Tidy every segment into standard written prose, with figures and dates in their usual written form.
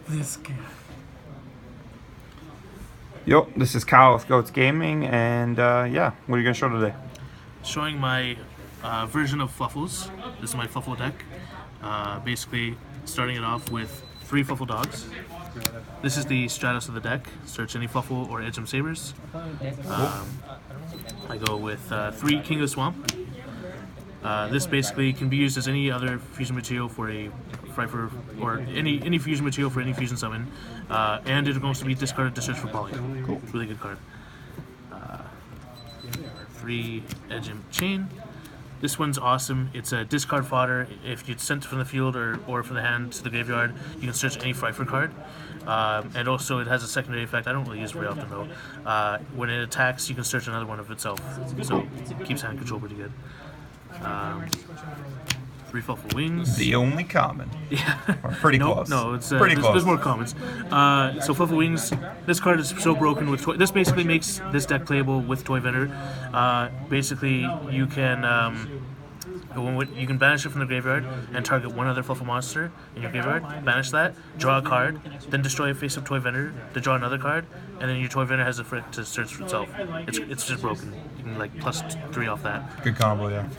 This guy. Yo, this is Kyle with Goats Gaming, and yeah, what are you gonna show today? Showing my version of Fluffals. This is my Fluffal deck. Basically, starting it off with 3 Fluffal dogs. This is the Stratus of the deck. Search any Fluffal or Edgem Sabers. I go with 3 King of the Swamp. This basically can be used as any other fusion material for a Frifer, or any fusion material for any fusion summon, and it can also be discarded to search for poly. Cool. Really good card. 3 Edgem Chain. This one's awesome. It's a discard fodder. If you'd sent it from the field or from the hand to the graveyard, you can search any Frifer card. And also it has a secondary effect. I don't really use it very often though. When it attacks, you can search another one of itself. So it keeps hand control pretty good. 3 Fluffal Wings. The only common. Yeah. Or pretty close. No, it's pretty close. There's more commons. So Fluffal Wings. This card is so broken with toy. This basically makes this deck playable with Toy Vendor. Basically, you can banish it from the graveyard and target one other Fluffal monster in your graveyard. Banish that, draw a card, then destroy a face-up Toy Vendor to draw another card, and then your Toy Vendor has a frick to search for itself. It's just broken. You can like +3 off that. Good combo, yeah.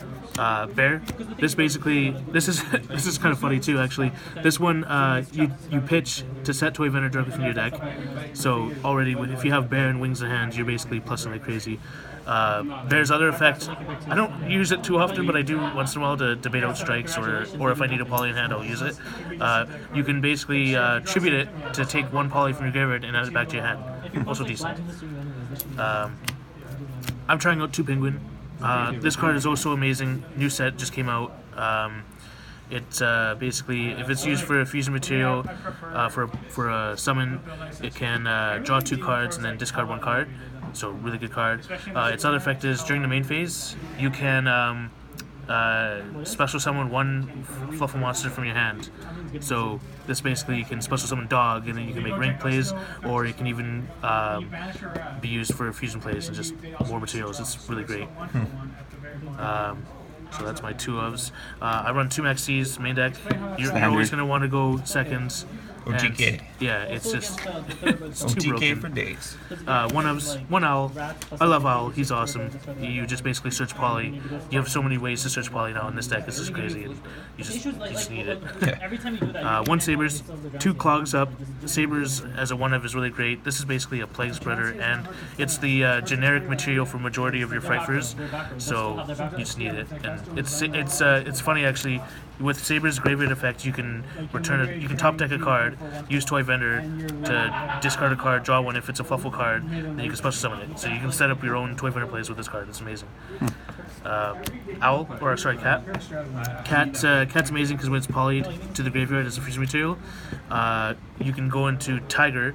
Bear. This is this is kind of funny too. Actually, this one you pitch to set Toy Vendor directly from your deck. So already, if you have Bear and Wings in hand, you're basically plussing like crazy. Bear's other effect, I don't use it too often, but I do once in a while to debate out strikes, or if I need a poly in hand, I'll use it. You can basically tribute it to take 1 poly from your graveyard and add it back to your hand. Also decent. I'm trying out 2 Penguin. This card is also amazing. New set just came out. It's basically, if it's used for a fusion material, for a summon, it can draw 2 cards and then discard 1 card. So really good card. Its other effect is during the main phase, you can special summon 1 Fluffal monster from your hand. So this basically, you can special summon Dog, and then you can make rank plays, or it can even be used for fusion plays and just more materials. It's really great. So that's my 2 ofs. I run 2 Maxis main deck. You're always going to want to go seconds. OTK. Yeah, it's just it's too OTK broken. for days. 1 ofs, 1 Owl. I love Owl. He's awesome. You just basically search poly. You have so many ways to search poly now in this deck. This is crazy. You just need it. Yeah. 1 Sabers, 2 Clogs up. Sabers as a 1 of is really great. This is basically a plague spreader, and it's the generic material for majority of your Frifers. So you just need it. And it's funny actually. With Saber's graveyard effect, you can you can top deck a card, use Toy Vendor to discard a card, draw 1 if it's a Fluffal card, then you can special summon it. So you can set up your own Toy Vendor plays with this card. It's amazing. Cat's amazing because when it's polyed to the graveyard as a fusion material, you can go into Tiger,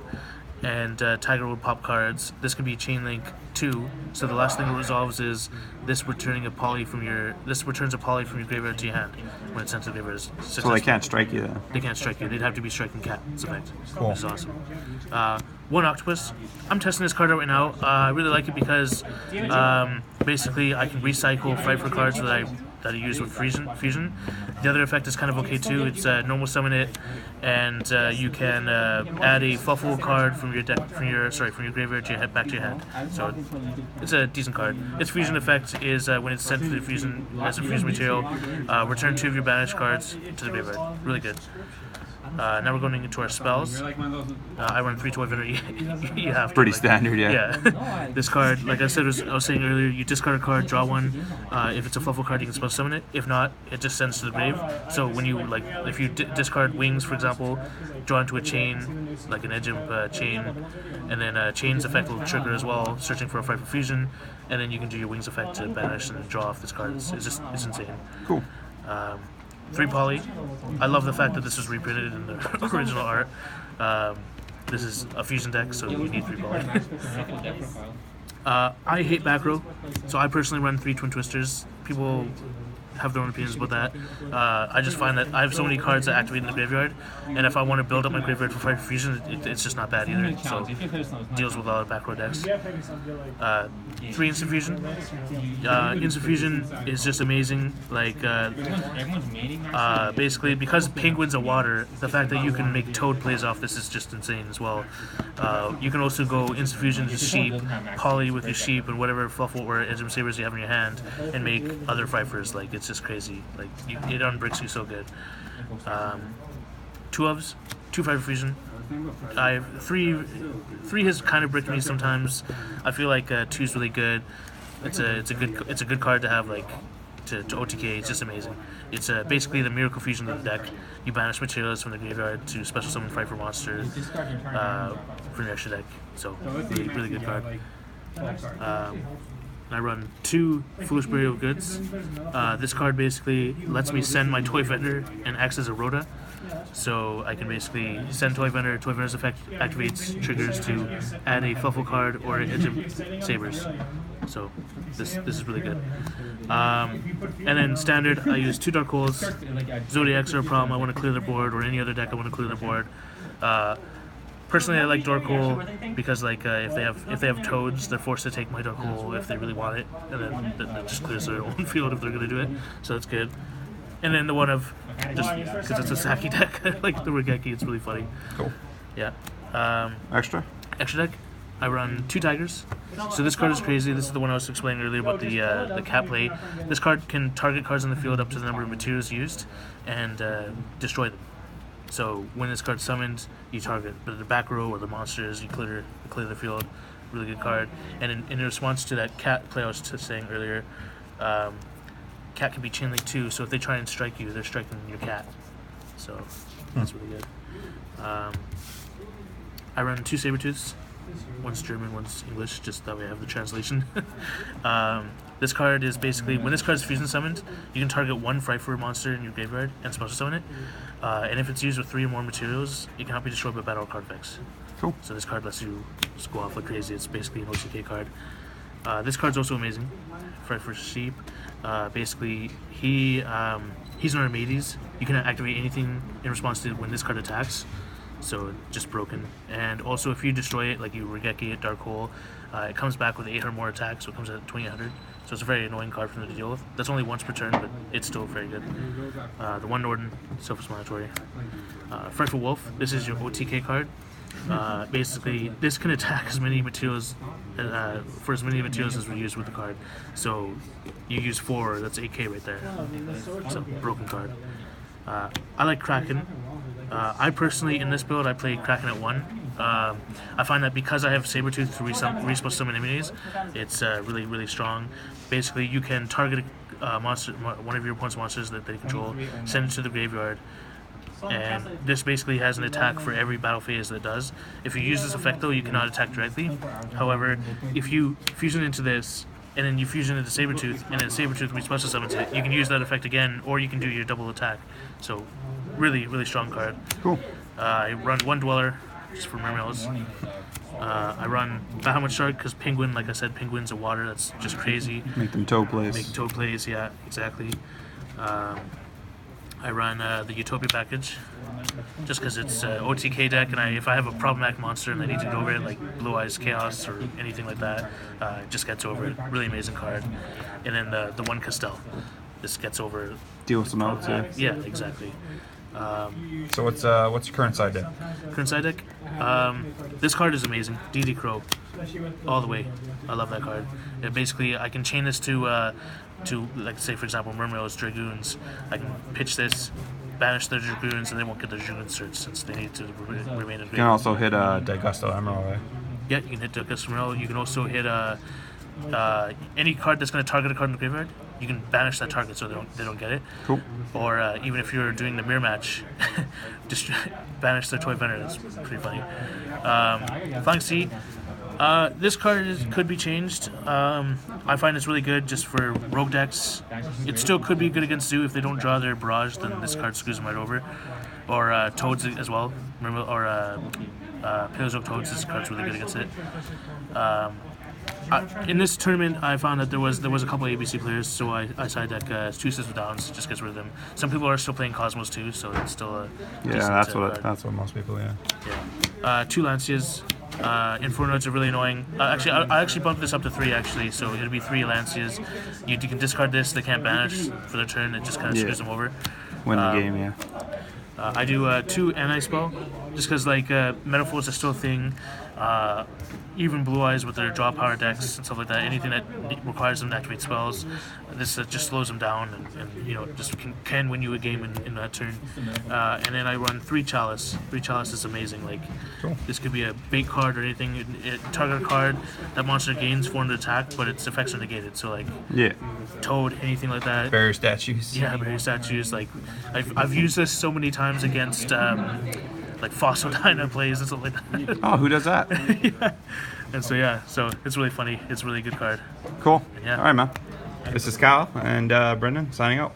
and Tiger will pop cards. This can be Chain Link 2, so the last thing it resolves is this returns a poly from your graveyard to your hand when it's sent to the graveyard. So they can't strike you then? They can't strike you. They'd have to be striking Cat's effect. Cool. Which is awesome. 1 Octopus. I'm testing this card out right now. I really like it because basically I can recycle Frifer cards that I use with fusion. The other effect is kind of okay too. It's normal summon it, and you can add a Fluffal card from your deck, from your graveyard to your head, back to your hand. So it's a decent card. Its fusion effect is when it's sent to the fusion as a fusion material, return 2 of your banished cards to the graveyard. Really good. Now we're going into our spells. I run 3 Toy Vendor. You have to. Pretty standard, yeah. Yeah. This card, like I was saying earlier, you discard a card, draw 1. If it's a Fluffal card, you can special summon it. If not, it just sends to the grave. So when you if you discard Wings, for example, draw into a chain, like an Edgem chain, and then Chain's effect will trigger as well, searching for a Frifer fusion, and then you can do your Wings effect to banish and draw off this card. It's insane. Cool. 3 poly. I love the fact that this was reprinted in the original art. This is a fusion deck, so you need 3 poly. I hate back row, so I personally run 3 Twin Twisters. People have their own opinions about that. I just find that I have so many cards that activate in the graveyard, and if I want to build up my graveyard for Fight for Fusion, it's just not bad either. So deals with a lot of back row decks. 3 Instant Fusion. Instant Fusion is just amazing. Like basically, because Penguin's a water, the fact that you can make Toad plays off this is just insane as well. You can also go Instant Fusion to Sheep, Poly with your Sheep and whatever Fluffal or Edgem Sabers you have in your hand, and make other Fifers. Like, it's just crazy. Like, it unbricks you so good. 2 ofs, 2 Fifer Fusion. I have 3 has kind of bricked me sometimes. I feel like 2's really good. It's a good card to have, like, to OTK. It's just amazing. It's basically the Miracle Fusion of the deck. You banish materials from the graveyard to special summon Fifer monster from your extra deck. So really good card. I run 2 Foolish Burial of Goods. This card basically lets me send my Toy Vendor and acts as a Rhoda. So I can basically send Toy Vendor. Toy Vendor's effect activates triggers to add a Fluffal card or Edgem Sabers. So this is really good. And then standard, I use 2 Dark Holes. Zodiacs are a problem. I want to clear the board, or any other deck I want to clear the board. Personally, I like Dark Hole because, like, if they have Toads, they're forced to take my Dark Hole if they really want it, and then it just clears their own field if they're gonna do it. So that's good. And then the one of, just because it's a Saki deck, like the Regeki, it's really funny. Cool. Yeah. Extra deck, I run 2 Tigers. So this card is crazy. This is the one I was explaining earlier about the cat play. This card can target cards in the field up to the number of materials used and destroy them. So when this card's summoned, you target the back row or the monsters, you clear the field. Really good card. And in response to that cat play I was saying earlier, cat can be chain link too, so if they try and strike you, they're striking your cat. So that's really good. I run 2 Sabertooths. One's German, one's English, just that way I have the translation. This card is basically, when this card is fusion summoned, you can target 1 Fryfor monster in your graveyard and special summon it. And if it's used with 3 or more materials, it cannot be destroyed by battle card effects. Cool. So this card lets you just go off like crazy. It's basically an OTK card. This card's also amazing. Fryfor Sheep. Basically, he's an Armades. You can activate anything in response to when this card attacks. So just broken. And also, if you destroy it, like you Regeki it, Dark Hole, it comes back with 800 more attacks, so it comes at 2800. So it's a very annoying card for them to deal with. That's only once per turn, but it's still very good. The 1 Norden, self-explanatory. Frightful Wolf, this is your OTK card. Basically, this can attack as many materials, for as many materials as we use with the card. So you use 4, that's 8k right there. It's a broken card. I like Kraken. I personally, in this build, I play Kraken at 1. I find that because I have Sabertooth to respawn summon enemies, it's really strong. Basically, you can target a monster, one of your opponent's monsters that they control, send it to the graveyard, and this basically has an attack for every battle phase that it does. If you use this effect, though, you cannot attack directly. However, if you fusion into this, and then you fusion into Sabertooth, and then Sabertooth special summons it, you can use that effect again, or you can do your double attack. So, really strong card. Cool. I run 1 Dweller, just for Mermails. I run Bahamut Shark because Penguin, like I said, Penguin's a water. That's just crazy. Make them Toad plays. Make Toad plays, yeah, exactly. I run the Utopia package just because it's OTK deck, and if I have a problematic monster and I need to get over it, like Blue Eyes Chaos or anything like that, it just gets over it. Really amazing card. And then the 1 Castell. This gets over. Deal with some outs, yeah. Yeah, exactly. So what's your current side deck? Current side deck? This card is amazing. DD Crow. All the way. I love that card. Basically, I can chain this to like, say, for example, Mermails, Dragoons. I can pitch this, banish their Dragoons, and they won't get their Dragoon search since they need to remain in. You can also hit Daigusto Emerald, right? Yeah, you can hit Daigusto Emerald. You can also hit any card that's going to target a card in the graveyard. You can banish that target so they don't get it. Cool. Or even if you're doing the mirror match, just banish their Toy Vendor. That's pretty funny. Flying Sea. This card could be changed. I find it's really good just for rogue decks. It still could be good against Zoo if they don't draw their barrage. Then this card screws them right over. Or Toads as well. Remember, or Paleozoic Toads. This card's really good against it. In this tournament, I found that there was a couple of ABC players, so I side deck 2 Sizzle Downs, just gets rid of them. Some people are still playing Cosmos too, so it's still a decent, that's what most people. Yeah. Yeah. 2 Lancias. Infernoids are really annoying. I actually bumped this up to 3 actually, so it'll be 3 Lancias. You can discard this. They can't banish for their turn. It just kind of screws them over. Win the game, yeah. I do 2 Anti-Spell, just because like Metaphors are still a thing. Even Blue Eyes with their draw power decks and stuff like that, anything that requires them to activate spells, this just slows them down and you know, just can win you a game in that turn. And then I run 3 Chalice. 3 Chalice is amazing. Like, this could be a bait card or anything. It target a card, that monster gains 400 attack, but its effects are negated. So like, Toad, anything like that. Barrier statues. Yeah, barrier statues. Like, I've used this so many times against like Phosphodina plays and stuff like that. Oh, who does that? Yeah. And so it's really funny. It's a really good card. Cool. Yeah. All right, man. This is Kyle and Brendan signing out.